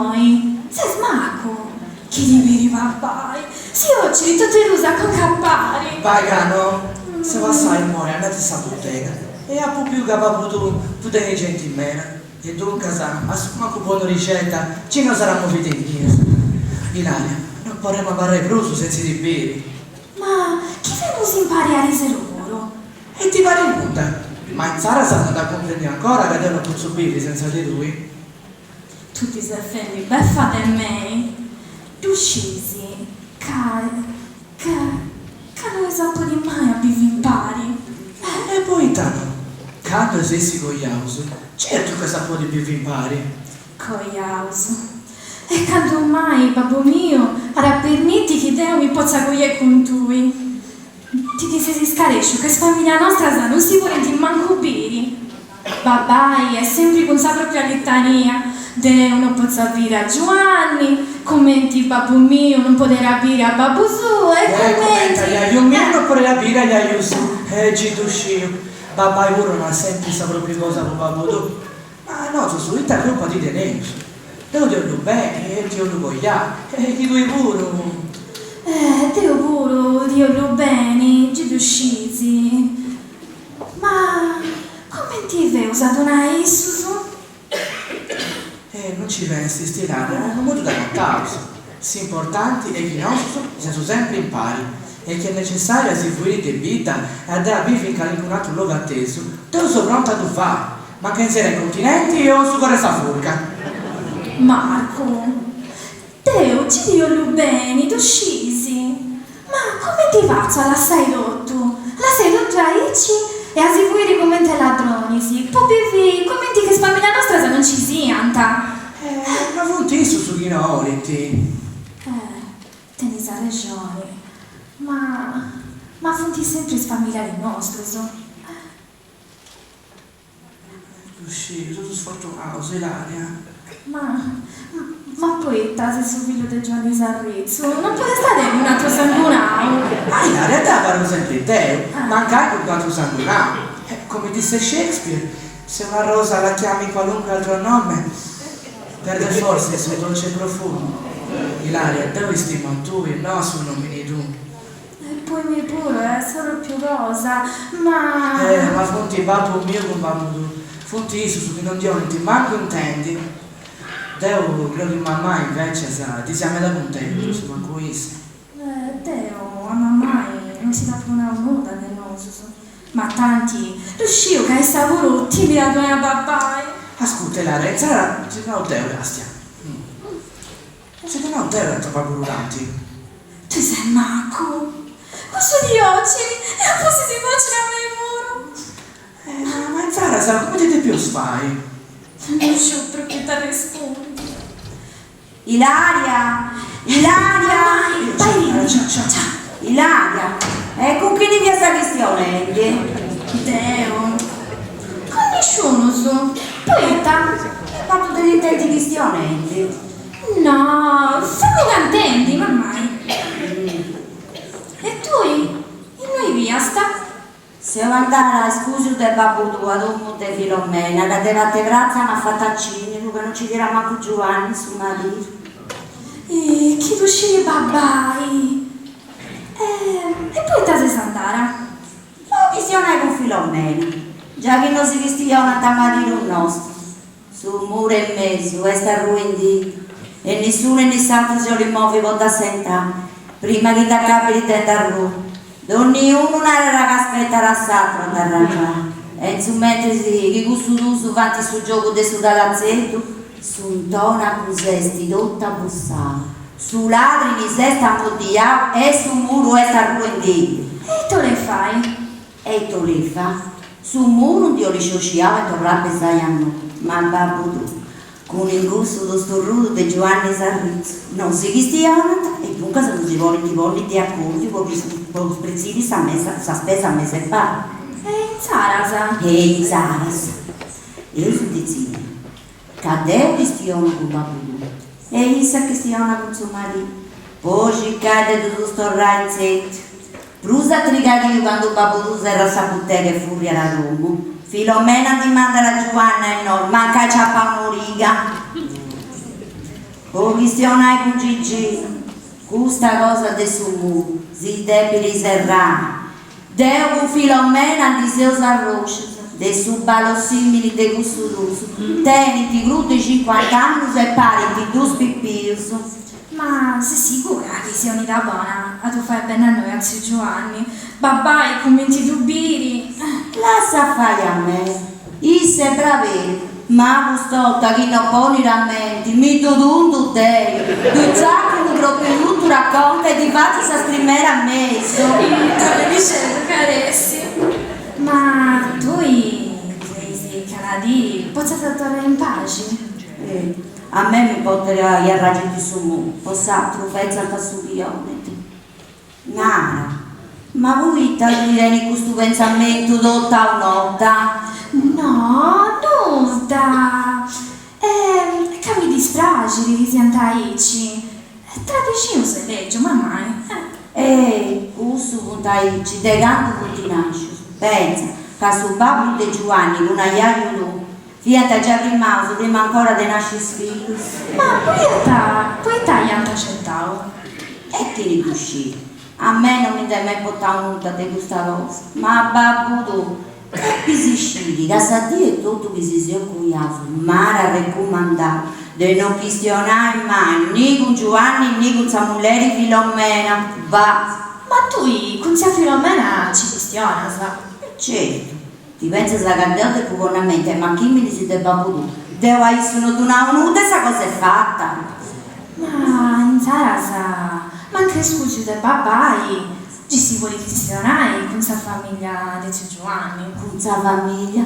noi. Sei smacco. Chi di veri pappai? Si oggi tutti rusa con cappari. Vai cano, se va assai muore, andate a sta bottega. E a più che va tutte le gente in meno. E dunque sa, a una buona ricetta, ci non saranno fede in chiesa. Ilaria, non potremmo parlare bruso senza di bere. Ma chi se non si impari a riservoro? E ti pare in punta. Ma in Sara sanno da comprendere ancora che te non posso bere senza di lui. Tu ti sei offendi, beffa di me. Tu scesi, che non sa po' di mai a vivi impari. E poi intanto, quando sei cogliauso, certo che sa po' di più impari. Cogliauso. E quando mai, babbo mio, ara permetti che Deo mi possa cogliere con tui. Ti disse si scarescio che famiglia nostra sa non si vuole di manco bere. Babai è sempre con sa propria litania. Deo non possa dire a Giovanni, commenti babbo mio non potrà dire a babbo suo e commenti... Commenta io mio non potrà dire agli aiuto su, ci tuscio. Babai pure non ha sempre sa propria cosa con babbo tu. Ma no, tu su tutta colpa di tenere. Deo ti voglio bene e ti voglio vogliare. E ti vuoi pure. Deo pure, Dio lo bene, ci usciti. Ma come ti vei usato una Isus? Non ci pensi, stirare, non molto da causa. Si importanti e chi nostro si sono sempre in pari. E che è necessario si fuori di vita e andare a vivere finché l'incunato luogo atteso. Te lo so pronto a tu fare. Ma che insieme ai continenti o su questa furca? Marco, Deo ci dio lo bene, tu scisi. Ma come ti faccio alla sei rotto? La sei rotto a Ici e a sicuri come te ladroni, poi bevi, commenti che famiglia nostra se non ci sianta. Ma non ti su di noi, ti. Teni sa ragione. Ma fonti sempre familiari nostri, so. Uscì, sono sfortunato, Ilaria. Ma poi sei suo figlio di Giovanni Sarrizzo, non può stare un altro sanguinao. Ma Ilaria te parlo sempre te, manca anche un altro sanguinao. Come disse Shakespeare, se una rosa la chiami qualunque altro nome, perde forse il suo dolce profumo. Ilaria, te lo stimo tu e no su nomini tu. E poi mi pure, sarò più rosa, ma... Ma fonti babbo mio con babbo tu. Fonti su che non ti manco intendi. Deo, credo che mamma invece sa, ti siamo da contento, su manco questo. Deo, a mamma non si dà più una nuda del nostro. Ma tanti, riuscivo che hai saputo timida tua papà. Ascolta Ilaria, Sara, se no Deo Castia. Se no Deo è troppo brulanti. Tu sei macco. Questo di oggi è un po' si immagina a me muro. Ma Sara, sa, come ti più fai? Non so perché ti rispondi. Ilaria! Ciao. Ilaria! E con chi ne via sta questione? Deo, con nessuno so. Poeta? Ma tu te ne intendi questione? No, fammi cantendi, ma mai. E tu? E noi via sta? Se io andare a scusi del babbo tuo, ad un monte Filomena, che te va te grazia, ma fatta cini, che non ci dirà manco Giovanni, su Maria. Chi tu scegli babbai? E poi te sei andare? La visione con Filomena, già che non si vestiva una tamarino nostro. Sul muro e mezzo, questa ruindì, e nessuno e nessuno se li muove con da sentare, prima che da capo di te da ruolo. Ognuno era che aspetta l'altro da arrangiare. E insomma, che questo tu avanti sul gioco del suo ragazzetto, su una cosesti tutta bussata. Su ladri di sesta modiao e su muro e sta ruindì. E tu le fai? E tu le fa? Su muro Dio li sciociava e tornava a anno. Ma babbo tu. Con il gusto do storruto di Giovanni Sarrizzo. Non si chistiano e dunque se non si vuole di accordi con gli sprezzini sta spesa a mese e fa. E in Sarasa? E in Sarasa. Io sono di zio. Cadê o stiano con babbo tu? E issa che stiano con suo marito. Poi ci cade tutto sto ragazzetto. Prusa trigati quando babbo tu era sa bottega e furia la Roma. Filomena ti manda la Giovanna e no, manca ciappa moriga. O questione con Gigi, questa cosa de su si deve riserrare. Deo con Filomena di seus arroci, de su ballo simili de gussuruso. Teniti grude 50 anni e pariti dus pippius. Ma sei sicura che sia un'idea buona a tu fare bene a noi, a zio Giovanni? Babà, i commenti dubiri. Lascia fare a me, isse bravi, ma quest'olta chi non pone i rammenti, mi tu dei, tu già che mi proprio tutto racconta e di fatti sa scrivere a me. Te dicendo caressi. Ma tu sei canadì, posso tornare in pace? A me mi porterà a raggiungere su mu, possa trufezza al tassubione. Nara, ma voi taglieni questo pensamento tutta un'orta? No, nuda. Che mi distragi di risentaici. Tra vicino se legge, ma mai. Questo puntaici, de canto puntinascio. Pensa, che su babbo de Giovanni, con aiaio tu, fiata già prima ancora de nascere figlio. Ma poi t'hai antacettato. E ti ricusci. A me non mi deve mai portare nulla di questa cosa. Ma babbo tu, che si scegli, che sa dire tutto che si sia cuiato, mara raccomandato, di non questionare mai, né con Giovanni né con Samuele Filomena. Va. Ma tu con zia Filomena ci questiona, sa? Certo, ti pensi che Deo te buonamente, ma chi mi dice del babbo tu? Devo essere una nuda, esa cosa è fatta. Ma in Sarasa, ma anche scusi del papai, ci si vuole questionare con sa famiglia di zio Giovanni. Con sa famiglia?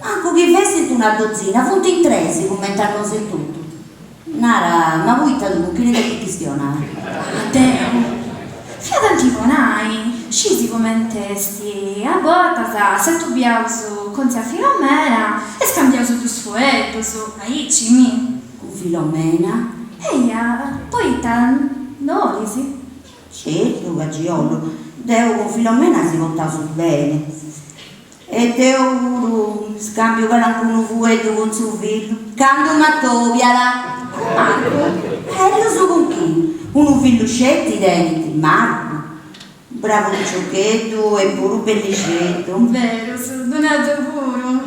Manco che vesti una dozzina, punto in 3 si commentano se tutto. Nara, ma voi tu che ne devi questionare? Deo, fiat anticonai, scisi commentesti, a volta se tu biausu con zia Filomena e scambiausu tu sfuetto, aici mi. Con Filomena? Eia, poi nolisi. Certo, Gagiolo, Deo con Filomena si vota sul bene. E Deo scambio con un fuetto con suo figlio. Cambio Mattoviala. Marco? Lo so con chi? Uno figliuccetti denti, Marco. Bravo Ciochetto e pure bellicetto. Vero, sono donato pure.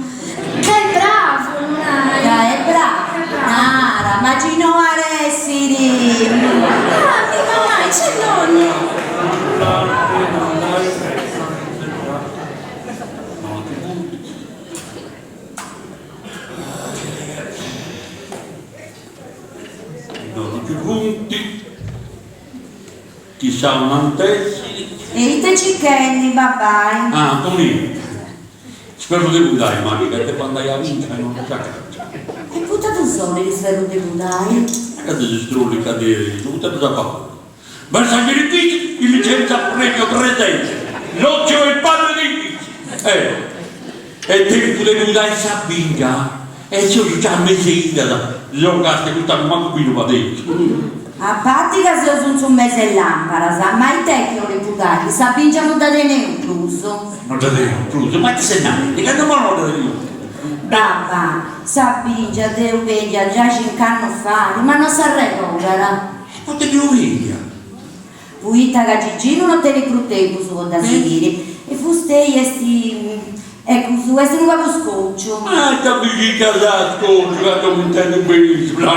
Che bravo, Nara. È bravo. Nara, ma ci non arresti. Mamma, c'è nonno. Punti, chissà un antessi. E i te cicchendi, babbai. Ah, Antonino, spero di budai, manica, che quando hai vinto non lo sa. E buttato solo il sferro di budai. Che ti strulli cadere, buttato da qua. Bersaglio di Pizzi, il licenza premio presente. L'occhio è il padre dei Pizzi. E tempo di budai Sabinga. E se io già mesi da giocaste tutta manco qui va dentro. A parte che se sono un mese lampara, sa mai te che ho reputato, sappiamo da tenere un pluso. Non da tenere un pluso, ma ti sei nato, che non lo da tenere. Babà, sappigia, Deo veglia già 5 anni fa, ma non sa recordare. Ma te lo veglia? Puita che Gigino non te ne crudeva su da seguire, e fustei esti... Ecco, su questo nuovo scoccio. Ma capisci che da scoccio, che non intendo benissimo,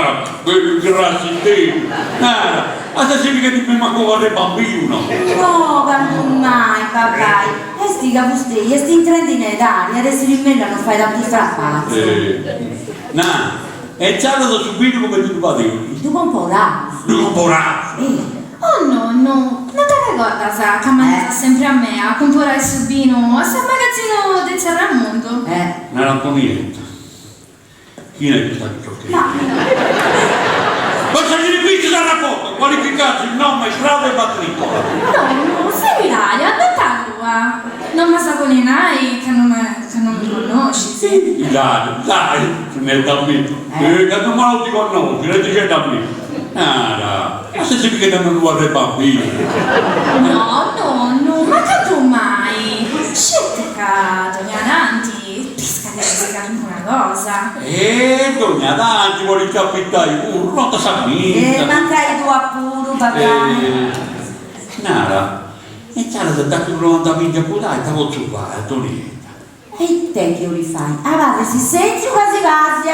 quello grasso in te. Ma se significa che ti manco guarda bambino. No, quando mai, papà. Esti che fustei, esti in trentine d'aria, adesso di me non fai tanto strappato. E già da subito come tu va dire. Tu comporà. Tu comporà. Oh nonno, non te ricorda sa che mangia sempre a me a comprare il subino a San Magazzino del Serramondo? Non era Antonietta. Chi è questa ciocchetta? Ma se gli dici da rapporto, qualificato il nome, grado e matricola. No, sei Ilaria, detta tua. Non mi sa con Inai che non mi conosci, sì. Ilaria, dai, ne è da me. Che non me lo ti conosci, ne dice da me. Ma se si che non guarda i bambini. No, nonno, ma che tu mai? Scelte che Dognananti, pesca di scagliare cosa. Donna Danti vuole incapittare pure, non ti sa niente. Mancai tu appuro, papà. Nara, e c'era da dare 90.000 pulai, stavo zupare, Tonetta. E te che li fai? Ah, guarda, si sente quasi quasi,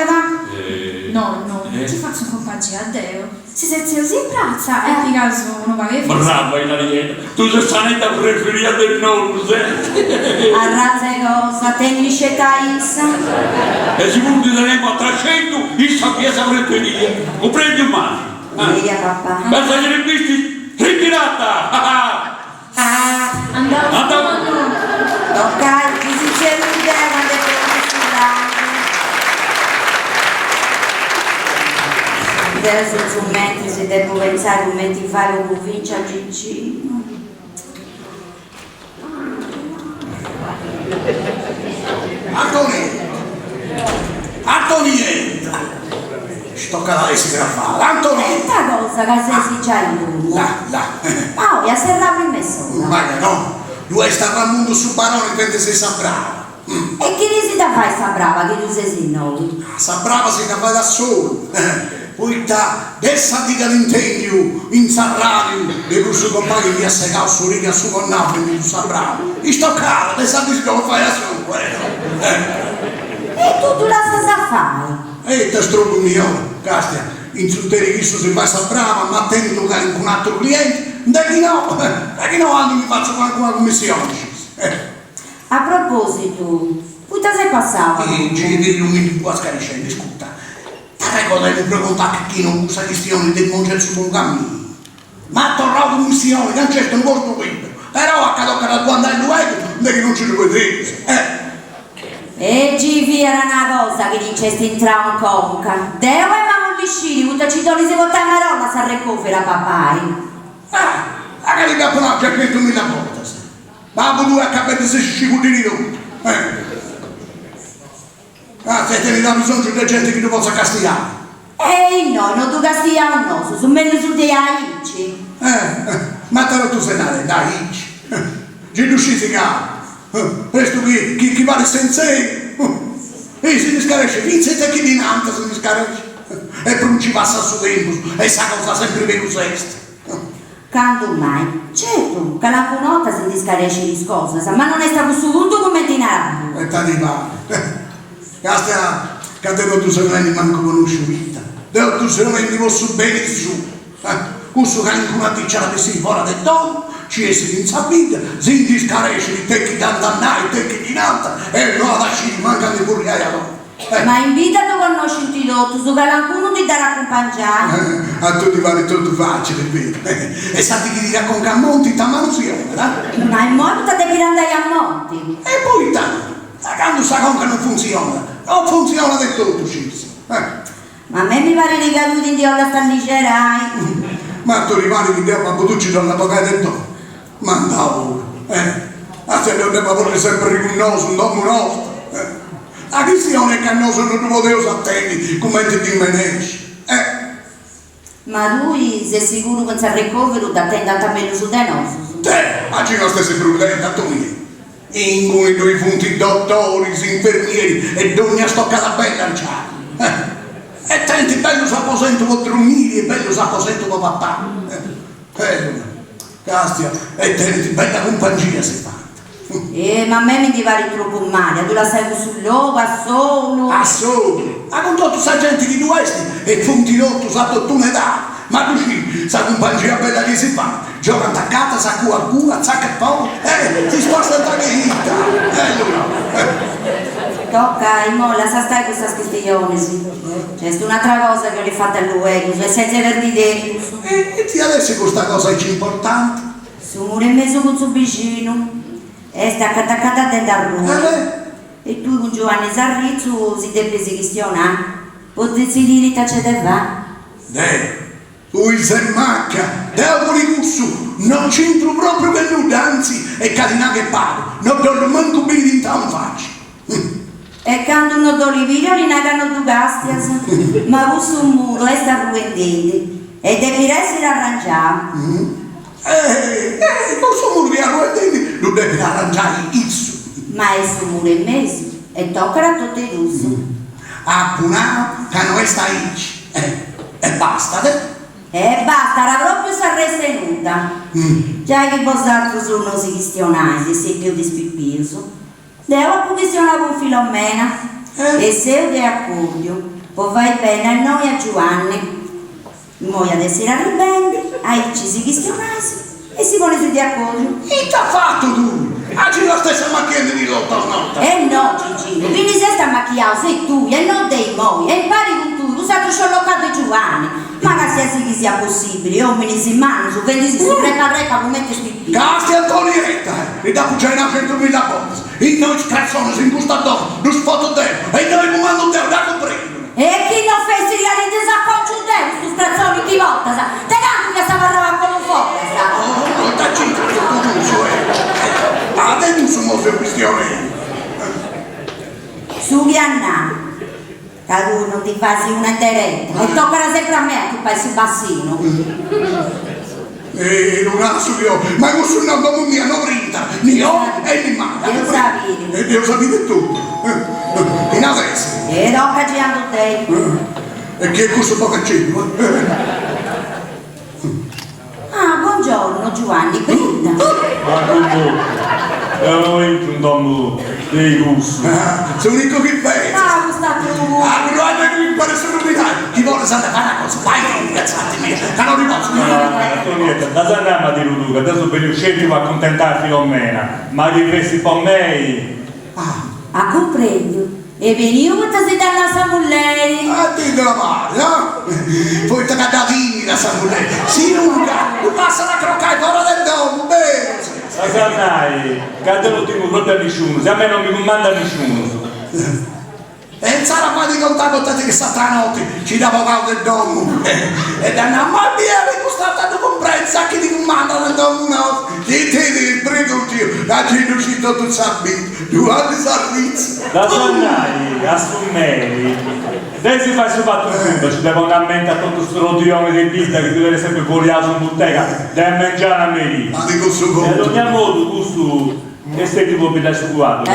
No, ti faccio compagnia a Deo. Si sente così in braccia e ti caso non va che fai. Brava Ilarietta, tu sei sanetta preferita del nonno, sai? Arrazza cosa, tenni scettaissa. E se non ti daremo a 300, io sapienza preferita. Lo prendi in mano. Via, papà. Basta gli visti, ritirata! Andiamo. Ok, chi si c'è l'idea quando è professionale? Adesso mentre se devo pensare come ti fai lo convince a Gigino. Antonietta! Sto canale si graffa. Antonietta! Questa cosa che sei già in lungo. Là. Ah, ya serrava in mezz'ora. Ma no, tu hai stato al mondo su barone mentre sei sa brava. E chi si da fai sta brava che tu sei noi? Sa brava si fa da solo. Poi adesso dica l'impegno in salario di questo compagno che mi ha segato su riga su con Napoli, tu sa brava. E sto caro, adesso dici che lo fai da solo. E tu la sai a fare? E te strobo mio, Castia, in tutte questo si fa sta brava, ma attento che con un altro cliente, da che no, anche mi faccio qualcuna commissione. A proposito, puta sei passato? Ci vedi un minuto qua scaricendo, ascolta. Ti ricordi di preguntare a chi non usa questione del monge su un cammino? Ma tornato in missione, non c'è un posto libero. Però a cada da quando hai due, che non ci puoi dire. E Givi era una cosa che dicesti entrare un conca. Deo e mamma vicini, puta ci togli se votare marolla sa recupera papai. A che capo no, c'è 100.000 volte. Ma due a capire se ci scivolti di noi. Se te ne dà bisogno di gente che tu possa castigare. Ehi no, non tu castigliamo no, sono meglio su dei aici. Ma te lo tu sei nare, dai, ci riusciti a presto chi vale sensei, e si discaresce, vince chi dinanzi si discaresce, e per non ci passa su tempo, e sa cosa sempre più sesta. Quando mai? Certo, che la conota si discaresce di scosa, ma non è stato su punto come dinaro. E te ne va. Castia, che te tu sei non manco conosciuta, tu sei non posso bene su. Questo che anche una ticcia di si fuori del dono, ci si insabita, si discaresce di te che dandannai, te che dinanta, e non la lasci manca di burriare allora. Ma invita tu conosci il tidotto, su che qualcuno ti darà accompagnare. A tutti pare tutto facile, vero? E sappi chi dirà con Cammonti, ta manusione, no? Ma in modo da devi andare a Monti. E poi quando sta conca non funziona del tutto, Circe. Ma a me mi pare di caduti in Dio la stallicerai. Ma tu rimani di Dio, ma tu ci donna poca del tutto. Ma andavo, a se non devo volere sempre riconnoso, un domo nostro. La questione è che noi non lo potevo attendere come ti menesci. Ma lui sei sicuro che non si è recuperato da attendere a me su te no? Ma ci non stessi prudenti a tu mio. In cui noi funti dottori, infermieri e donne stoccata bella al cielo. E tenti bello s'apposento con Drumini e bello s'apposento con papà. Castia, e tenti bella compagnia si fa. Ma a me mi ti pare troppo male, tu la sai sull'uovo, a solo. A solo, ma con tutta questa gente che tu esti e funti rotto sa tutta un'età. Ma tu ci sa compagnia bella che si fa. Gioca attaccata, sa cua, sa che poi, si sposta in taglietta. Tocca, molla, sa stai questa schistiglione, sì. C'è un'altra cosa che ho fatta a lui, e senza aver di te. E ti adesso questa cosa è importante? Su un muro e mezzo con suo vicino. E sta attaccata a dentro a Roma. E tu con Giovanni Sarrizzo si deve questione? Potresti dire che c'è da va? Tu sei macchia, devo di gusto, non c'entro proprio per nulla, anzi è cadina che pago, non do manco bene di intanto faccio. E quando non do i video li nagano due gastias, ma questo un muro e sta ruendente e devi essere arrangiato. Questo muro che arruendente lo devi arrangiare isso. Ma è su muro e mezzo e tocca a tutti i russi. a Punano che non sta ici. E basta, E basta, era proprio s'arresta nuda. Già che vosaltro sono si questionai, se sei più dispippioso. Devo questionare con Filomena. E se io ti accordo, poi vai bene a noi e a Giovanni. Noi adesso era ribendi, a ci si questionasi e si pone su di accordo. Che t'ha fatto tu? Oggi la stessa macchina di lotta o notte? No, Gigino, quindi se sta macchiato sei tu e non dei moi, e impari con tu, usato sciollocato Giovanni. Ma qualsiasi che sia possibile, uomini si mano, su vendi si prepa come te spippi. Casti Antonietta, e dopo c'è una 100.000 bombs. E noi scazzone si ingusta addosso, lo sfoto tempo, e noi comando te, da comprendo. E chi non fece la disacconcio te, su strazzoni chi volta, sa? Te canto che stava a con un fuoco, sa? Non sta cinta, che tu so a te non sono molto questioni. Su Viannà. Che tu non ti fai una diretta e toccherà sempre a me che fai sul bassino. Non ha studio, ma non sono una donna mia, non rinta, ni io e ni mamma. Io sapete. E Dio sapete tutto. In adesso. E tocca girando te. E che è questo pocaccino? Ah, buongiorno Giovanni, Grinda. Ma come? Io entro un domo dei gusti. Sono l'unico che pensa. Ah, questa tu. Ah, non hai più imparato a nominare. Chi vuole sapere fare una cosa? Vai, cazzate mia. Che non riposo. Antonietta, da andiamo a dire tu, che adesso per uscire va a accontentare Filomena, ma che resti per me? A comprendo. E venuta si dalla Samullei. Ah, ti la male, eh? Poi te la davini la Samuele. Si lunga, tu passa la croccai fuori del domo, bene. La sanai, che te lo dico proprio a nessuno, se a me non mi comanda nessuno. E non sarà mai di contare con te che stanotte ci dava caldo del domo. E da una mamma mia mi costata di comprare il sacco di comando del domo nostro. Che te prego Dio, la gente uscita tutto sabito, tu hai servizio. La sanai, a Summeri, adesso fai su fatto tutto, ci devo andare a mente a tutto questo rodione di vita che tu devi sempre coriato in bottega, devi mangiare a me. Ma dico su E ad conto. ogni modo, questo è stato proprio da sicurato, E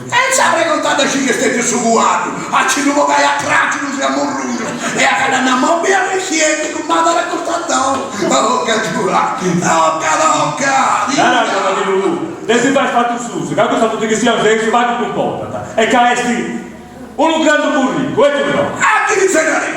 non saprei contare che stai su guardo, a ci devo vai a craccio, non siamo un rungo. E a cada una mobbia mi siete, comando la costato. Oh, cacciura, oh, cadocca. adesso fai fatto su, che cosa tutti che siano, se si va che comporta. E che esti un grande burrico, questo no. Anche di senare.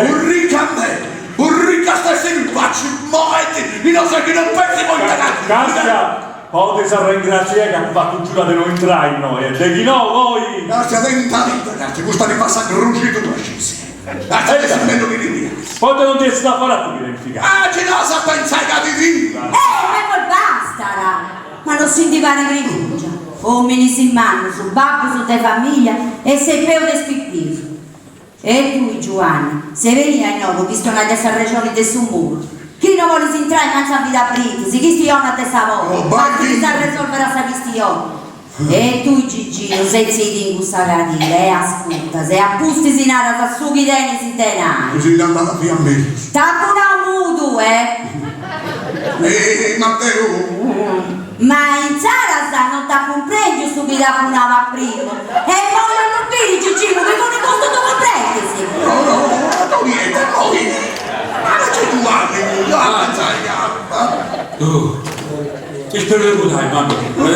Burrica a me. Burrica stessa in faccio, muovete, non so che non pensi voi Casca, poi ti ringraziare che ha fatto giura di non entrare in noi, e di no voi. Grazie a te in talento, grazie, questa ne passa grugito tu scesi. Grazie a te sapendo che via. Poi te non ti sta a fare a tu verificare. Ah, ce la sa pensare che di viva. Ma poi basta, ra. Ma non si divane grigia. Uomini si manno su babbo, su te famiglia e sei peo de spippiso. E tu, Giovanni, se veni a noi, visto una dessa regione del suo muro, chi non vuole si entrare in manza vita briti, si chistiona a te savore, ma chi sa risolvere questa questione. E tu, Gigino, sei zitto in questa cattiva, e ascolta, se appusti si nara da su chi teni si tenai. Così è andata via a me. Tappo una mutu, Matteo. Ma in Sara non ti comprendi su chi la punava prima. E poi non vedi, Gigino, che con il costo tu comprendisi. No, niente, noi. Ma c'è tu anni, io avanzai. Spero che dai, mamma. Non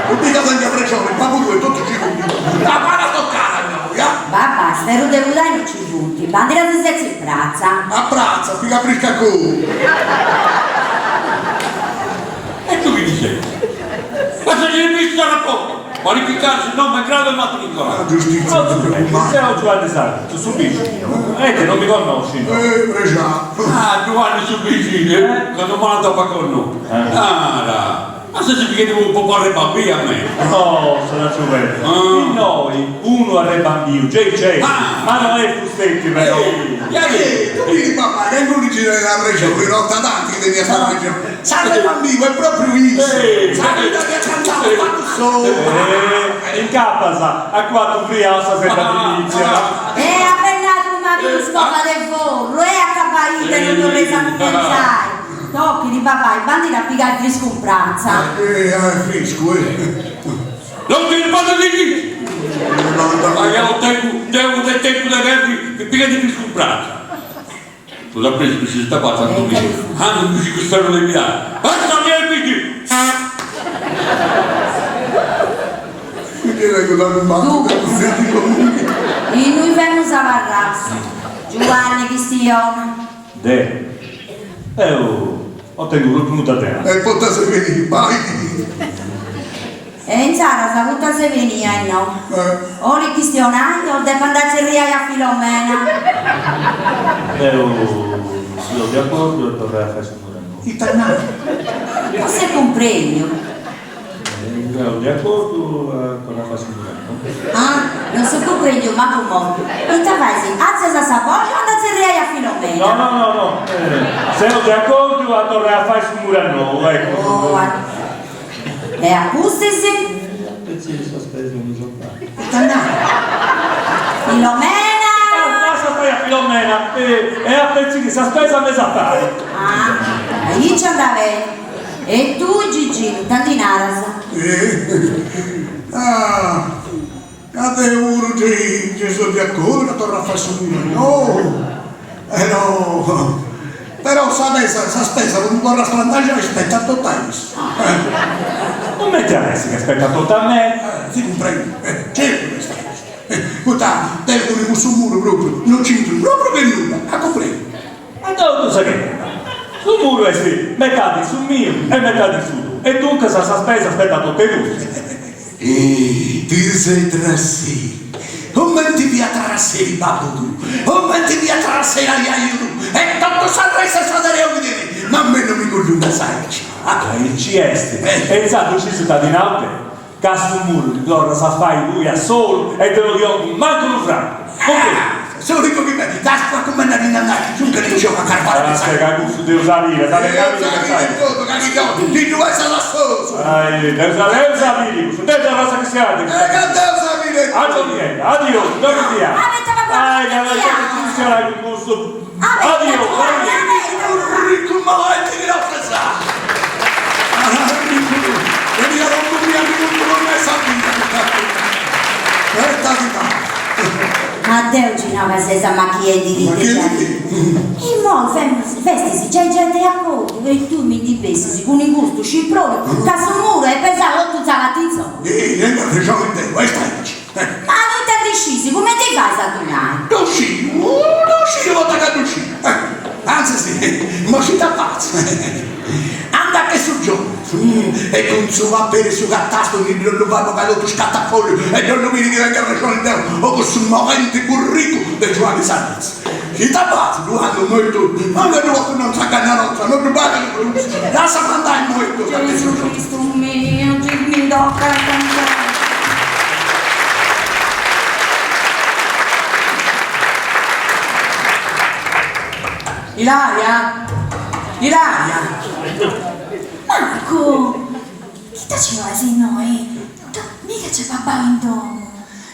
Non mi casa mia pressione, ma pure è tutto ci vuole. La para toccare a noi, Babà, spero di udare non ci punti. Bandira di sezzi in braccia. Abbrazza, figa frisca con. E tu che dicevi? Ma se ci visto da poco, qualificarsi non malgrado il matricola. La giustizia, Se ho Giovanni Sarri, tu subisci. Che non mi conosci. Brescia. Ah, Giovanni subisci, quando me la toppa con noi. Ah, ma se si chiede un po' porre bambini a me. No, sono giovane. In noi, uno è bambino, c'è. Ma non è fustetti, però. Tu vedi papà, che è l'origine della Brescia, qui non sta tanti che devi stare a Brescia. Sangue bambino, è proprio isso. Sangue da che cantava, quando sopra. In casa, a quattro friasa senza d'inizio. E appennato un marito scopa del forno, e a capaite non dovrei pensare. Tocchi di papà, il bandino a piegare fresco in pranza. Fresco, Non ti riposo di lì! Ma io devo del tempo da verdi più di scomprare. Tu l'ha preso che si sta passando qui. Ah, non mi costano le mirate. Basta mia figli! Mi viene aiutato un banco per tutti comuni. E noi vengo a Varrazzo. Giovanni Cristiano. Ho tenuto venuta a te. E porta se vedi, vai. E in Zara saluta se venia e no. O li Cristianai o devo andarci a Filomena. Sono di accordo e dovrei fare sicuramente. Italiano. Non si comprende. Sono di accordo e dovrei fare sicuramente. Ah, non si comprende ma come. E te vai sì, alza sa voce o andarci a Filomena. No. Se non di accordo dovrei fare sicuramente. Ecco. Oh, e accustisi? Pezzi di sospeso non so fare. Italiano. Filomena! Lascia stare a Filomena e a pezzi di sospesa me sa fare. Ah, lì c'è da bene. E tu Gigi, tanti naras. Cade uno che sono di accordo, torna a fare sicuramente. No. Però sa spesa non vorrà spandare rispetto a tutti. Non mi interessa che aspetta tutto a me. Si comprende. Certo questa cosa. Puttana, tengono in questo muro proprio, non c'entro proprio per nulla, a comprendere. Ma tu sai che? Sul muro è sì, metà di sul mio e metà di su. E dunque se sa spesa aspetta tutte e due. Ti sei trassi. Come ti via trassi il babbo tu? Come ti via trassi la iaia tu? E tanto sapresti sadare a vedere, ma a me non mi colluga, sai. Il cieste. E il santo ci si sta di notte. Cazzo un muro, di allora sa fare lui a solo e te lo dico manco un franco. Solo dico che me, caspa come una dinamita, giù che ne gioca a carpare. Che gusto devo salire, sai che Tutto, di due sei la sposa. devo salire, su te la cosa che si ha. Addio, dove via? Che funziona il gusto. Addio, Ricco malati di offesa. Vedi la compagnia di non è sapita. Ma Deo girava senza macchie di Ma che rite. dici? E mo vestisi, c'è gente a corto, e tu mi divesti con il gusto ciprone, cazzo muro e pensavo tu zalatizzo. Non facciamo in te, questa è. Ma non ti decisi, come ti fai a donare? Uscì, volta che uscì. Anzi sì, ma ci da pazzo. Anda che sul giorno. E con suo vappere su cattasto non lo vanno caldo scatta fuori e non lo vedi che venga ragione in te o con sul morente burrico di Giovanni Sanz. Ci da pazzo, tu hanno molto, anche tu non sa canarozza, non ti batte, lascia mandare molto. Gesù Cristo mio, mi tocca cantare. Ilaria! Marco, chi ti ci noi? Mica c'è papà in domo.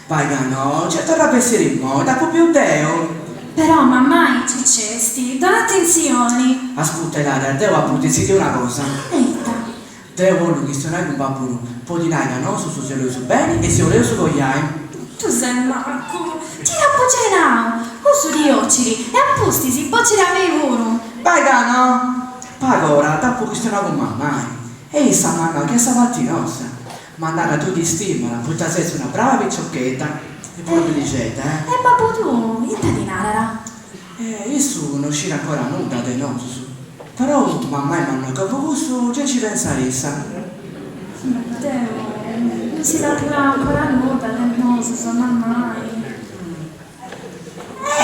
Pagano, c'è torna per essere in moda, più Deo. Però mamma ci cesti, dona attenzioni. Ascolta Ilaria, Deo appunto ti una cosa. Eita. Deo vuole che stia con babbo, poi di naga no, su se su bene e se voleva su goiai. Tu sei Marco, tira poggiare uso di occhi e appostisi, bocci da me volo. Pagano, pagora, dopo che stia con mamma. E sa mamma che sa fatti nostra. Mandare tu di stimola, poi ti sei una brava picciocchetta e poi diligente, E babbo tu, in tadinara. Io sono uscita ancora nuda del nostro. Però mamma e mamma capo gusto già ci pensa rissa. Deo, non si parla ancora nuda del nostro, sono mai.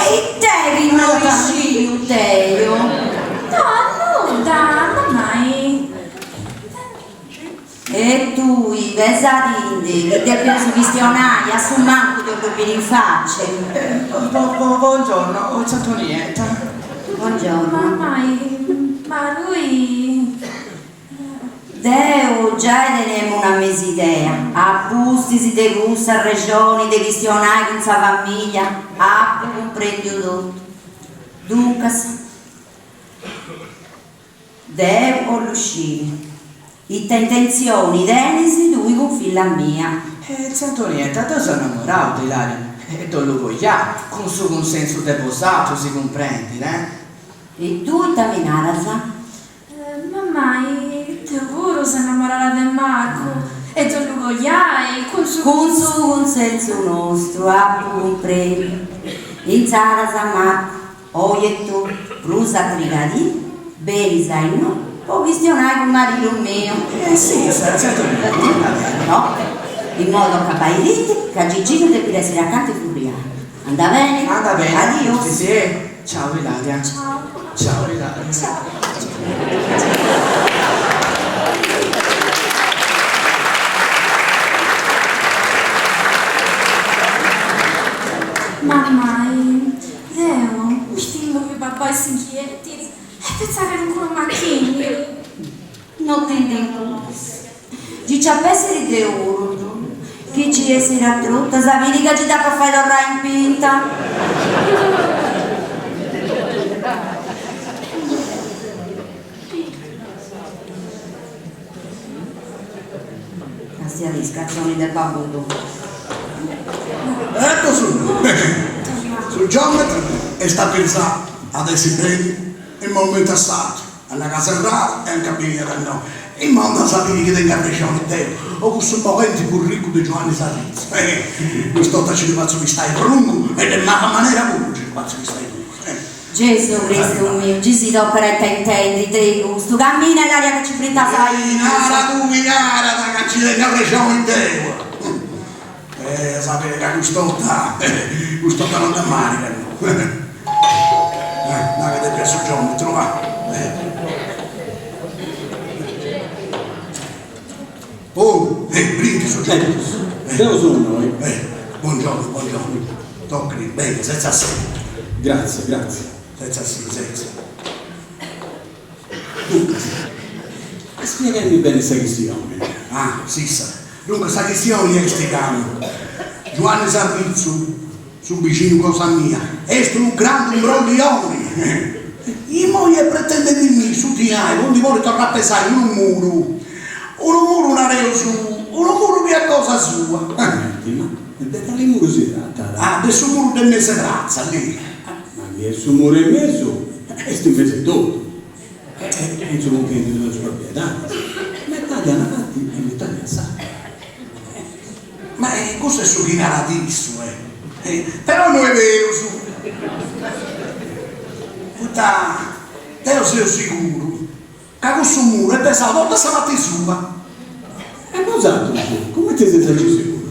E te che non vicino, Deo? No, nuda, non mai. E tu, i pesadini, che ti ha preso questionari, a su manco ti ho capito in faccia. Buongiorno, ho fatto niente. Buongiorno. Ma lui... Deo, già teniamo una mesidea. A busti si te gusta, regioni, te questionari con sa famiglia. A comprendi tutto. Dunque, Deo o l'uscire. Itta intenzioni, Denisi, lui con figlia mia. Antonietta, tu sei innamorato di Ilaria e tu lo vogliamo, con suo consenso deposato, si comprendi, E tu, Taminarasa? Mamma, te pure sei innamorata di Marco e tu lo vogliai con suo Con suo consenso nostro, a comprendere. In Sarasa Marco, oie tu, brusa trigadi, beri sai no, può questionare con marito mio. Sì, Antonietta, No, in modo che Bairiti, che Gigino deve essere accanto e furiano. Anda bene? anda bene. Adios. Sì. Ciao Ilaria. Ciao. Ciao Ilaria. Mamma, Leo, mi stimolo che papà si inquieti e pensa che non con macchini. Non ti dico. Ci ci appesseri di oro. Chi ci essere trutta, sapete che ci dà per fare l'orra in pinta? Sia di scazzoni del babbo. Ecco sul geometro è sta pensato adesso bene il momento stato alla casa rara e anche bene da no in mondo sapere che tenga ragione te o questo momento più ricco di Giovanni Sarrizzo questo ci faccio che stai lungo e nella maniera pure faccio che stai lungo Gesù Cristo mio, ci si do per intendi te gusto cammina l'aria che ci prenda sai la tu minara da che ci tenga ragione te sapere che quest'otta non da male dai che ti piace il geometro va oh brindi sul geometro Dove sono noi? buongiorno tocchi bene senza sé Grazie. senza Spiegami bene questa questione. ah sì sa dunque questa questione è sticando Giovanni Sarrizzo, su vicino cosa mia, è un grande imbroglione. I moglie pretende di me, su di noi, non ti vuole tornare a pesare un muro, un areo su, un muro che è cosa sua. Senti, ma di quale muro si tratta? Ah, del suo muro del mese razza lì. Ma che è su muro e mezzo? E sto invece tutto. Penso non che delle proprietà. Metà di anati e metà di assai. Ma questo è su chi l'ha visto, però non è vero su. Puttana, io sono sicuro che questo muro è pesato tutta stamattina sua. E cosa tu? Come ti sei sicuro?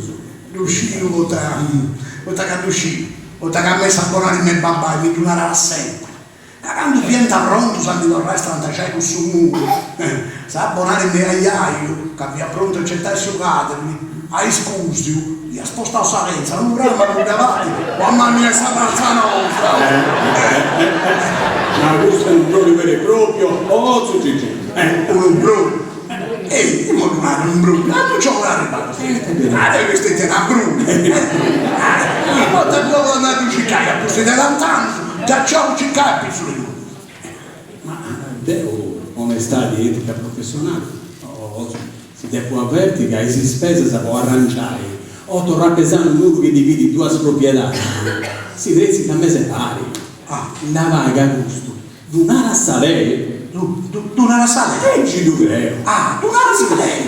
L'uscino, vota che l'uscino, vota che ha messo a buonare il mio babà e mi tornerà sempre. Quando diventa pronto, sa mi tornare a c'è questo muro, sa abbonare il mio aiaio, che aveva pronto a accettare il suo cadermi. Hai scusi, gli ha spostato Salenza, non vorrei ma non davanti, mamma mia sta razza nostra! Ma questo è un brolo vero e proprio, o su Gigi? Un brullo! Ehi, ma non un brullo, ma non c'ho una ribata! Ah, devi vestire una brullo! Ma te devo andare a ciccare, a posto di lantanzo, già c'ho un ciccare più sulle mura! Ma devo onestà di etica professionale. Si deve avvertire che a queste spese si può arrangiare o tornare a pesare un muro che divide due proprietà. Si rezi da me separi. La vaga gusto. Dunara Salè. Dunara Salè? E ci dovrei. Ah, Dunara Salè!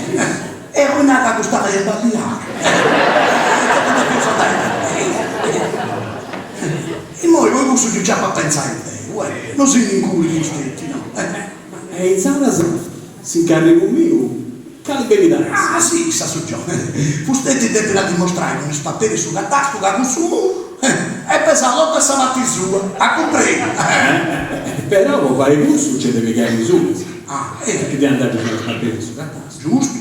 È una che gustava di sbagliare. E noi questo che già fa pensare in te, non si incuri gli stetti, no? E in sala si incarica un mio. Ah sì, sta su gioco. Fustetti deve la dimostrare con spatteri su catastro che consumo è pesato tutta stamattina sua, a comprendere. Però può fare più succede che hai misura. Che devi andare con spatteri su catastro. Giusto.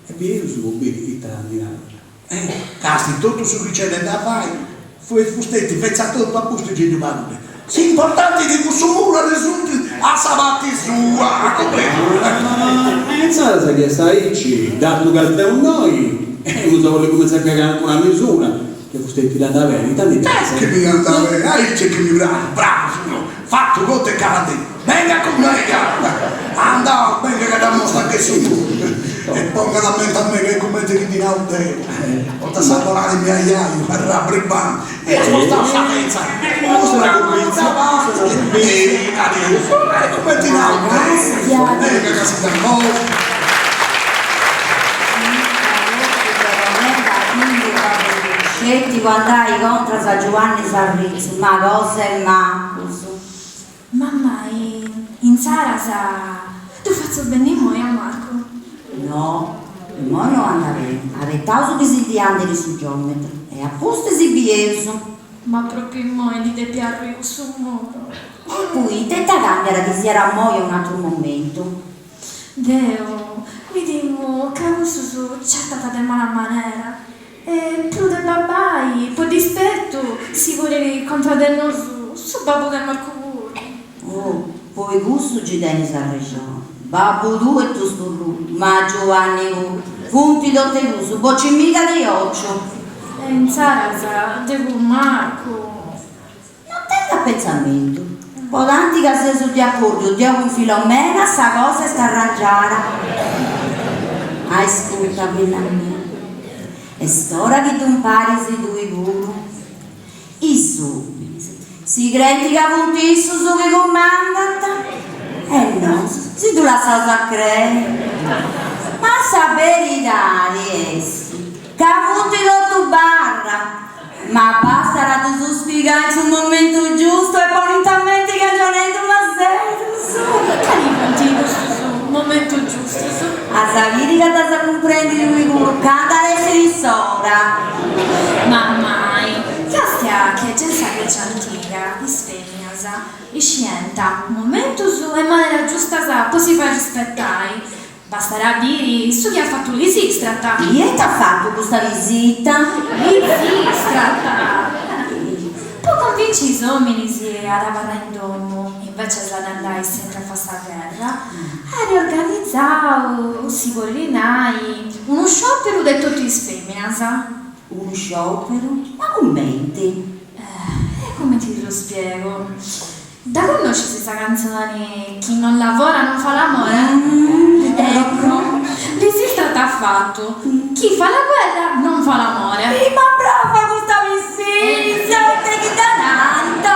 E pieno su mobilità mirare. Casti tutto su riceve da fare, fustetti pensa tutto a posto di valore. Sì, importante che questo muro risulti a stamattina sua, a comprendere. Pensate se che stai dato che abbiamo noi e non vuole cominciare a cagare una misura che fustetti da verità di che mi andava c'è che mi bravo fatto con te cade venga con me anda venga che da mostra che sono E ponga la mente a me che come ti di naute, ho da salvare i miei aiai, per rabbribare, e spostare la pensa, mostra come come ti naute, che si fermò. Scetti quando hai contro San Giovanni Sarrizzo, ma cosa è Marcus? Mamma, in Sarasa, tu faccio benissimo, Marco? No, ma non andare, arrettato che si diandere su geometro, e apposta si bieso. Ma proprio in moi di depiarlo su un muro. E poi te cambiare che si era muoio un altro momento. Deo, mi dico che ho su certa di mala maniera. E più del babai, poi dispetto, si vuole contraddenno su babbo del Marco Burri. Oh, poi gusto ci tieni sa regione. Babbo tu e tu sturru, ma Giovanni tu, punti dotte gusto, bocci mica di occhio. E in Sarasa, devo Marco. Non tenga pensamento. Poi tanti che sei su di accordo, Dio con Filomena, sta cosa sta arrangiata. Ascolta, bella mia. E storia che tu impari se tu i puro. Isu, si credi che punti Isu su che comandata? No, se tu la sai a credere. Ma sa verità di essi, che punti tu barra. Ma basta la tu spiegare sul momento giusto e poi intamente che non è tu ma sei. Che li punti questo momento giusto? A sapere che ti sa comprendere di cui canta essere sopra. Mamma, che stia che c'è sa che c'è antica, isfemiasa, iscienta, momento su e maniera giusta sa, poi si fa rispettare. Basterà dire su chi ha fatto l'isistrata. Chi è che ha fatto questa visita? L'isistrata. Poi convinci i uomini ad avere in domo, invece di andare sempre a fare questa guerra, a riorganizzare, si volinai, uno sciopero di tutti i femmina. Un sciopero? Ma commenti? E come ti lo spiego? Da conosci questa canzone Chi non lavora non fa l'amore? Ecco, l'esistrata ha fatto chi fa la guerra non fa l'amore. Ma brava questa visita, te che dananta!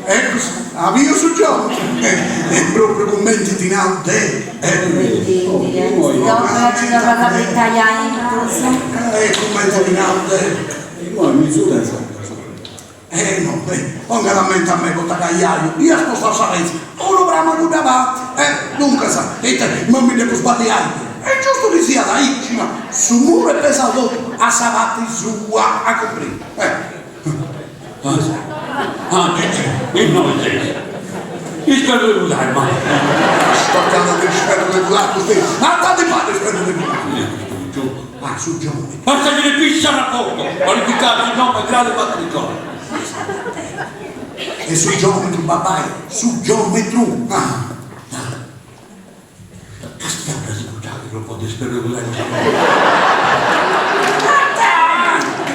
Ecco, avvio su gioco. E proprio commenti di naute. Dopo ci dovrà tagliare in corso. Commenti di naute. Poi misura No, ponga la mente a me con ta cagliaio, io sposto a Salenzi, uno brama non davanti, dunque sa, non mi devo sbagliare, è giusto che sia da Icina, su muro e pesato, a Savati sua, a coprire, il nome è il spero di usare, ma sto chiamando che spero di usare così, ma tanti padri spero di usare, su giovani. basta che ne pissa rapporto, qualificato il nome, grado e matricola. E sul geometro babai, sul geometro. Castiamo la scucciata, non può disperare.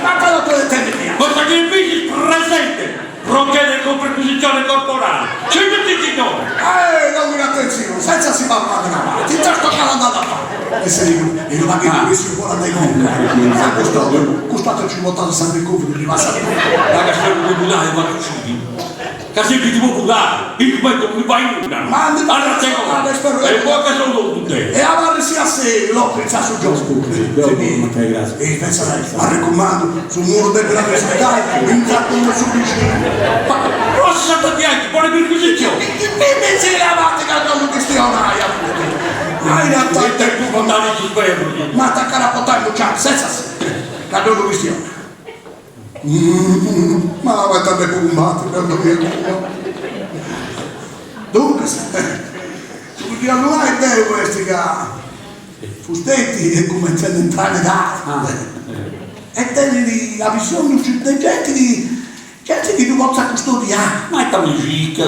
Ma quello che te ne Basta che il vice presente procede con preposizione corporale. C'è tutti i signori. non mi attenzione, senza si va avanti, ti già sto andando a fare. E se io non che mi si vuole dai conti, questo ci votato sempre il cubo, mi va a sapere. La castello comunale va uccidi. Casi ti popolare, il momento mi va in una. Ma allora e poi che sono tutte. E avrà sia se l'ho pensato sul gioco. E pensa lei, ma raccomando, sul muro del grande città, in tratto uno su vicino. Ma rossa tagliati, buone perquisizioni. E se lavate che non questionaia. Ma in realtà il tempo contare su ferro. ma attaccare a potare bucciare senza se. Che non questione. Ma la volta per combattere per dormire. Dunque, tutti allora è vero questi che fustetti e come intende entrare da e te la visione di gente di tu possa custodiare. Ma è musica,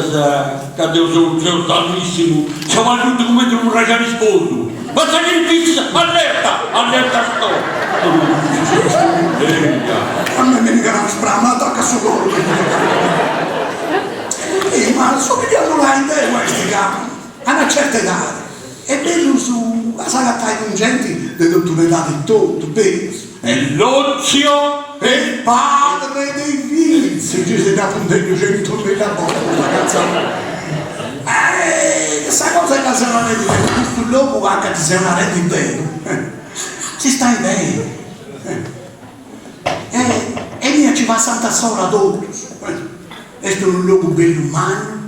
che devo sono tantissimo. C'è un documento non ragione risposto. Basta che il vice, allerta sto. A me mi dicono sprama, tocca su loro. Ma sono gli allora in te questi che a una certa età è bello su la saga tra i congenti del dottore Dati tutto bello. L'ozio E il padre dei vizi, ci si dà un degno 100.000 volte la canzone. Questa cosa è la sera di questo loco anche se è una rete bene. Si stai bene. E mia ci va Santa Sola dopo. Questo è un luogo bello umano,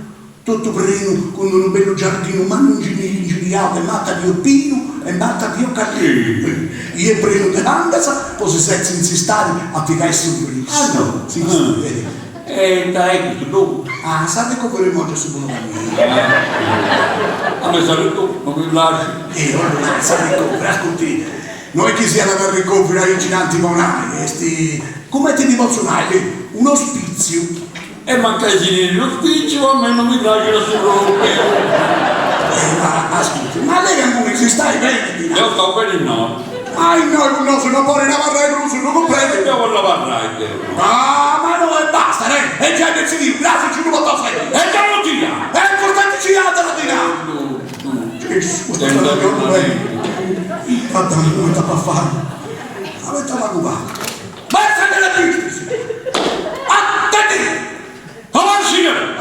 tutto pieno con un bello giardino umano ingegnato e matta di pino e matta di cartino. Io prendo di Landasa, poi si senza insistare a piegare su di Ah no? Sì, vedi. Dai, questo loco. Ah, sapete come mangio su buona A me sarà tu, non mi lasci. allora sai ricovera, ascolti, noi che siamo per ricoverare i giganti monai, come ti dimozionali? Un ospizio. E manca i signori l'ospizio, a me non mi lasciano solo. Ma ascolti, ma lei ancora si stai bene? Io sto bene no. Ma noi non sono fuori la barra e non comprende. Andiamo alla barracca. Ah, ma no, e basta, e già che si dice, grazie, ci non posso fare. E già non ti dà. È importante ci ha da tirare. Gesù, sta andando bene. Guarda, come sta a fare? Avete la cubata. Basta nelle piste. Attenti! Avanti, signore!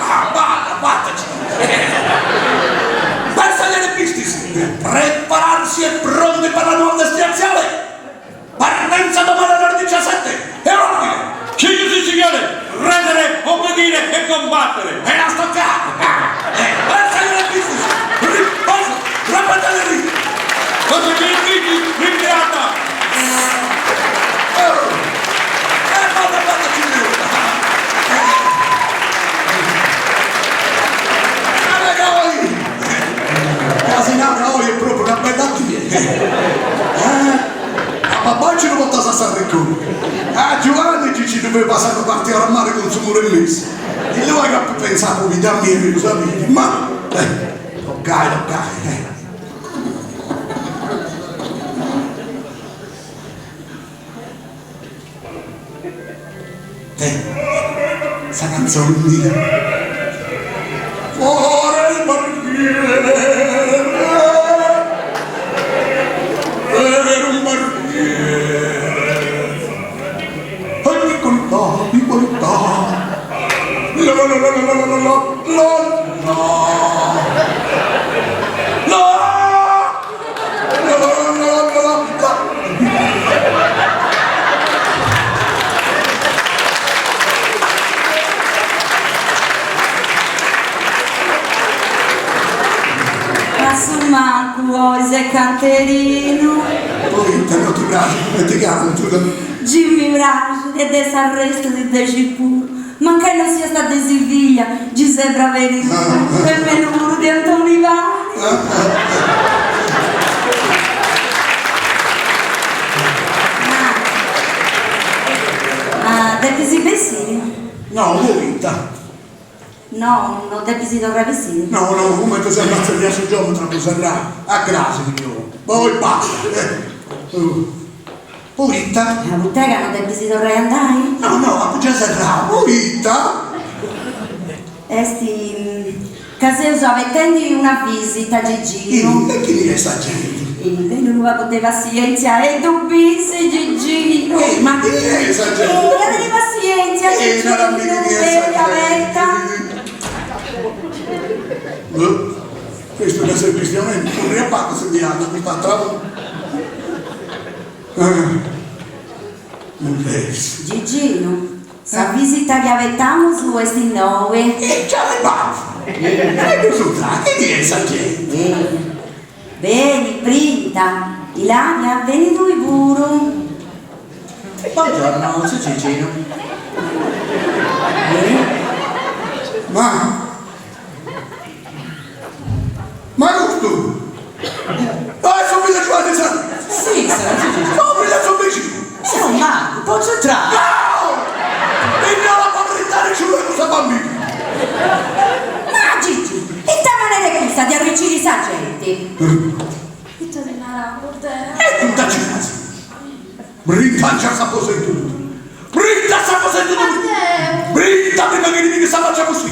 Battaci! Basta nelle piste. Prepararsi e pronti per la nuova destinazione. Partenza domani alle ore 17. E ordine. Sì, signore! Rendere, obbedire e combattere! E la stoccata. Basta nelle piste. Riposo. Rapetele lì. Cosa mi inviti? Rinviata! Battaci lì. Quasi nada, oggi è proprio una bella attività. Ma poi ci non posso assare il culo. Giovanni ci doveva passare a partire a mare con il suo muro in messa. E lui ha pensato di darmi lo sapete, ma ok. Sta canzone mia. Fuori il barbiere. Per un barbiere ogni colpa di qualità Ma su manco, se canterino. poi te non ti piace come ti canto. Jimmy Mirage ed è s'arresto di Decipuro. Ma che non sia stata in Siviglia, Giuseppe Veri, e Menuro di Antonio Ivani. Depisi Bessini? No, vita. No, non depisi dovrà Bessini. No, come ti sei fatto via sul geometra per serrare? A grazie, signore. Poi basta. Vita. La bottega non depisi dovrei andare? No, ma già serrare. Vita. Caseo avvetendi una visita a Gigino. E chi è sta gente? E non la poteva pazienza e dubisse Gigino. Ma chi è sta gente? Aveva pazienza Gigino, non mi questo che sei cristiano non riappato se mi hanno mi fa troppo. Gigino, sa visita che avevamo su questi 9. E già le baffe. E tu su tra, che è sta gente? Bene, Brinda, Ilaria, veni lui pure. Buongiorno, sono Gigino. Ma non tu? Sono figlio Giovanni Santi. Sì, sono Gigino. Sono figlio vicino. Sei un mago, posso entrare? No! E non la fa brindare giù e questa bambina. Ma Gigi, e ta maniera questa di arricchire i saggetti? Tutto di una bordella. E tutta casa. Brinda già sa cosa è tutto. Brinda sa cosa è tutto. Brinda prima che dimmi che sta faccia così.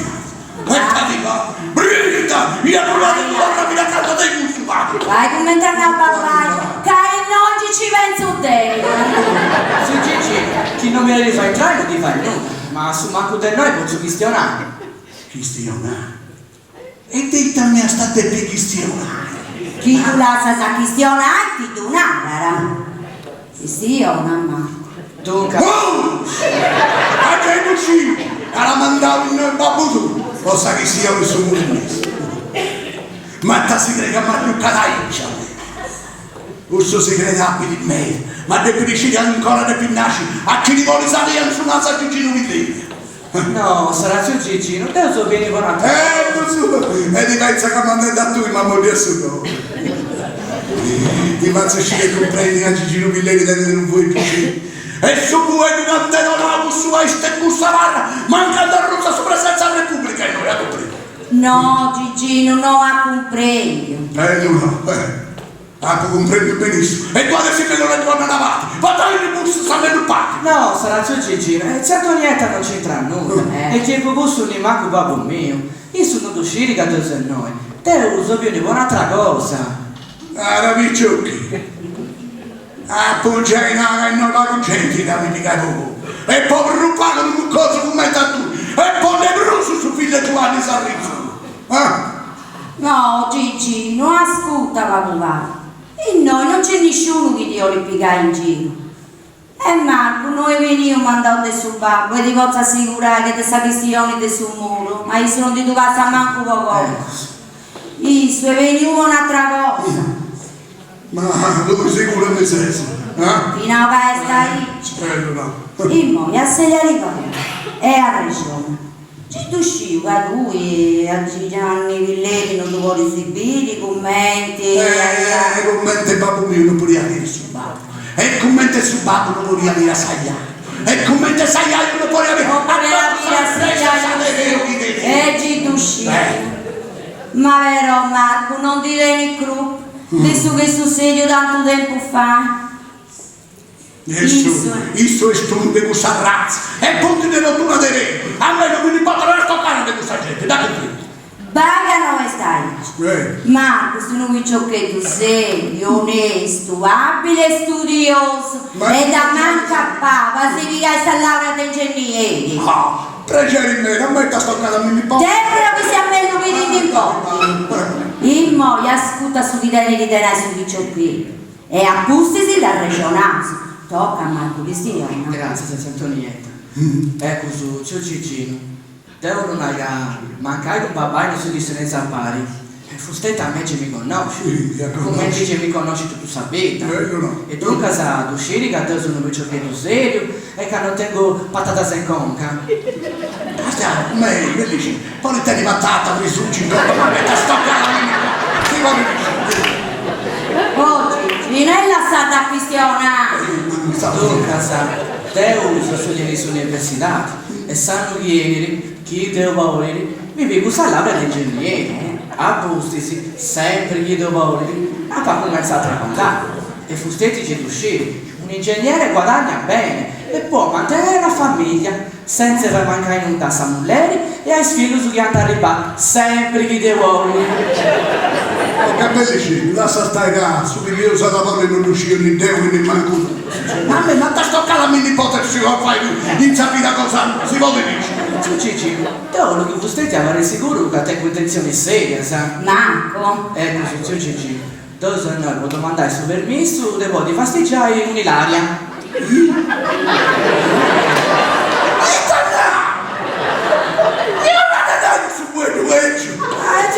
Brinda, io ho provato a farmi la carta dei musulmani. Vai commentare a papà, che non ci penso te. Sì, Gigi, chi non mi rifà entrare non ti fa nulla, ma su manco di noi posso questionare. Questionare? E dettami a state per questionare. Chi tu lascia sa questionare, chi tu nara. Questiona, ma. Dunque, Oh! Ma che non ci? La mandavo in babbo tu. Cosa che sia un suo mese. Ma ta si crede che mi ha più cadaiccia. Questo si crede a di me. Ma de piccini ancora de pinnasci. A chi li vuole salire su una saccicino di no, sarà su Gigi, non te lo so bene con altro. non so. E di pensa che mi hanno dato tu, ma moglie su. Ti faccio uscire e comprendi che Gigi Rubilleri deve non vuoi più. E su voi di cantero la su este cusavarra, mancando a rosa su presenza della Repubblica e noi a comprendere. No, Gigino, non la comprendo. No. Comprendo benissimo. E tu adesso me lo ritorno davanti. Vado in bus, sta nel parco. No, sarà su Gigi, certo niente non c'entra nulla. E che il gusto non è manco babbo mio. Io sono d'uscire che tu sei noi. Te uso più di un'altra cosa. Ravicciocchi. Appoggia in aria e non la concentri da mica tu. E poi rubato un cosa come tu. E poi le bruso su figlie Giovanni Sarrizzo. No, Gigi, non ascolta papà. E noi non c'è nessuno che ti vuole piegare in giro. E Marco, noi veniamo mandato sul babbo e ti posso assicurare che ti sa questione del suo muro. Ma io non ti tu casa manco poco. Isso, e veniamo un'altra cosa. Ma dove sicuro me stesso? Fino a che stai No. e mo, a se gli arrivano. E a regione. Ci tu uscivo, che lui, a Gianni Villetti, non ti vuole esibire, commenti. Commenti babbo mio non poteva dire sul babbo. E commenti sul babbo non poteva dire a Sagliano. E commenti a Sagliano non poteva dire a ci tu uscivo. Ma vero Marco, non ti vieni cru? Adesso che succede tanto tempo fa. Isso è stupido di questa razza. E punti di rottura di re. A me non mi potrà toccare di questa gente. Date qui. Baga non stai. Marco, sono un giochetto serio, onesto, abile, studioso. E da manca papa, si viga questa laurea di ingegnere. Pregeri me, non metta stoccata a me nipote. Tempero che si a me non vedi nipote. Il mo, ascolta su di te di tenere su di giochetto. E appustisi la regionanza. Tocca a Marco Cristiano. Grazie, senza Antonietta. Ecco su, c'è Cicino. Devo non hai mancare con papà e non si disse ne zappari. Fustetta a me ci mi conosci. Come dice mi conosci tu sapete. E tu in casa d'uscire che te sono un giochetto serio e che non tengo patata in conca. Me, bellissimo. Poi te di patata, risucci, ma metta stoccata a me. Ti vuole dire. Oggi, non è lasciata a questionare. Dunque, te uso studiare sull'università e sanno chi devo volere, mi vivo questa laurea di ingegnere. Appustisi, sempre chi devo volere, ma fa come a raccontare. E fustetti c'è d'uscire. Un ingegnere guadagna bene e può mantenere la famiglia senza far mancare in un tassa mulleri e hai sfilo su chi andare a sempre chi devo volere. Che bellissimo, lascia stare cazzo, perché io sono da non uscire né devo né manco. Ma a me non ti sto calando il nipote se lo fai in sapere cosa si vuole dire. Su Cicci, te lo che fustetti avere sicuro che te intenzioni serie, sa? Marco. Ecco, su Cicci, dove sono noi, posso mandare su permesso, devo di fastiggiare un'ilaria.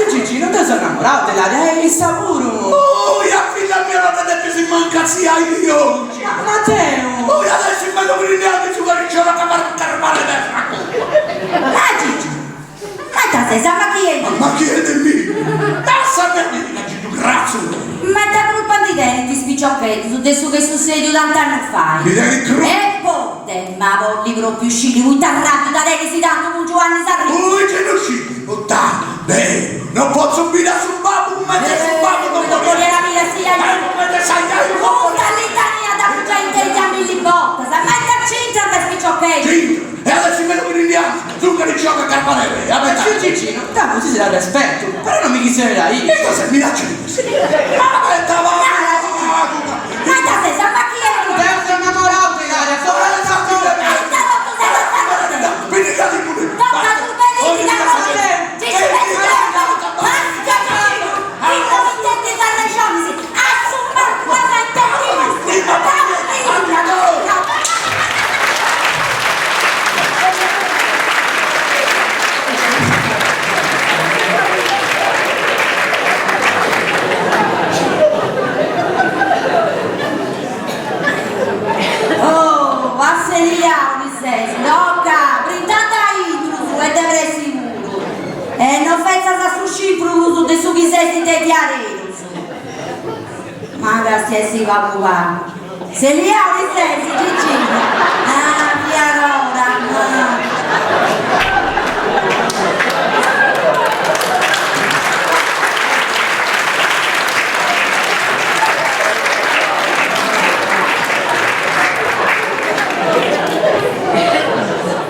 Gigi, non ti sei innamorato dell'aria, hai sapore! La figlia mia non ti si manca sia io! Matteo! Adesso mi devo venire su che c'è la carmare del fracco! Gigi! Ma te sa chi è? Ma chi è di me? Tassa per me, Gigi, grazie! Ma da colpa di te ti spicciocchetti su adesso che succede tant'anni fa. Mi devi credere? E poi, ma voglio proprio uscire tutta rabbia da te che si danno con Giovanni Sarrizzo. Che non uscire? Beh, non posso subire sul babbo, un mezzo sul babbo, non posso dire la mia figlia. Tutta l'Italia da già in te a milli botte, sa mette a cinta per spicciocchetti. E adesso me lo prendiamo, tu che li gioca a Carparelli, Cicci, non tanto si dà rispetto, però non mi chiederà io. E cosa minaccia di questo? Ma da te, ma chi è? Deo si è innamorato, Ilaria, e non pensa a suscire l'uso dei suoi sessi dei diarei. Ma grazie si va a cubare. Se li ha i sessi, Gigi. Ah, via Roda.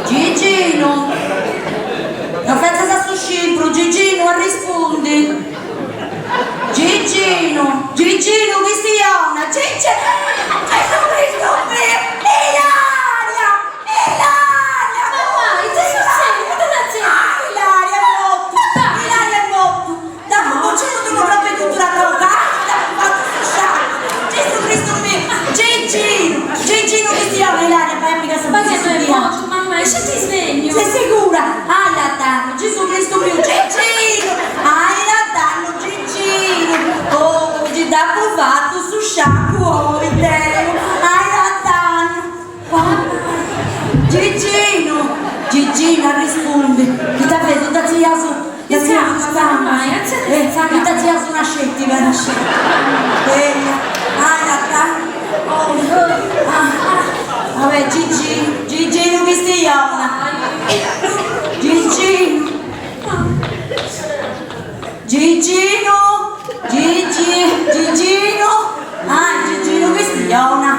Gigino. Non pensa a suscire, Gigino, rispondi. Gigino, Gigino, Cristiana, Gigino, Gesù Cristo mio, Ilaria, Ilaria, Ilaria è morto, da poco c'è una propria cultura calcata, fatto susciare, Gesù Cristo mio, Gigino, Gigino, Cristiana, Ilaria, vai a mica sapere che sono morto, mamma, esci ti sveglio. sei sicura? Hai la danno, Gesù Cristo mio, Gigino, hai la danno, Gigino, oh, ti dà provato su sciacquo, Deo, hai la danno, Gigino, Gigina risponde, che ti vedo da zia su, da zia su spamma, che da zia su una scettiva, una scettiva, hai la danno, vabbè, Gigino Cristiana, Gigino, Gigino, Gigino, ah, Gigino Cristiana,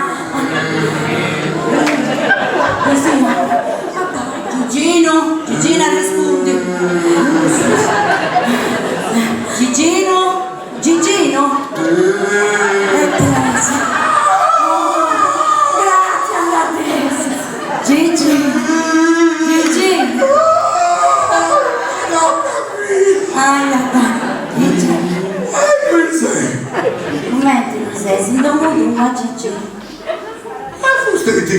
Gigina risponde, Gigino, grazie alla Teresa, Gigino, momenti mi sei, si non vuoi una Gigino. Ma fuste che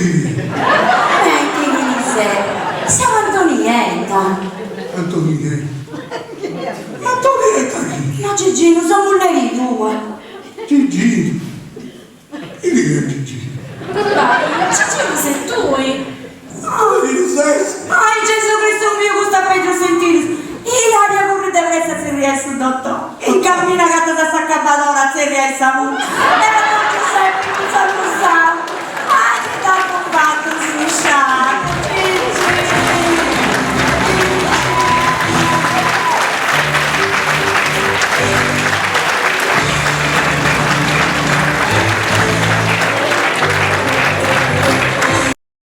Momenti mi sei, siamo Antonietta. Antonietta chi? No Gigino, siamo lei tua. Gigino. E chi è Gigino? Gigino sei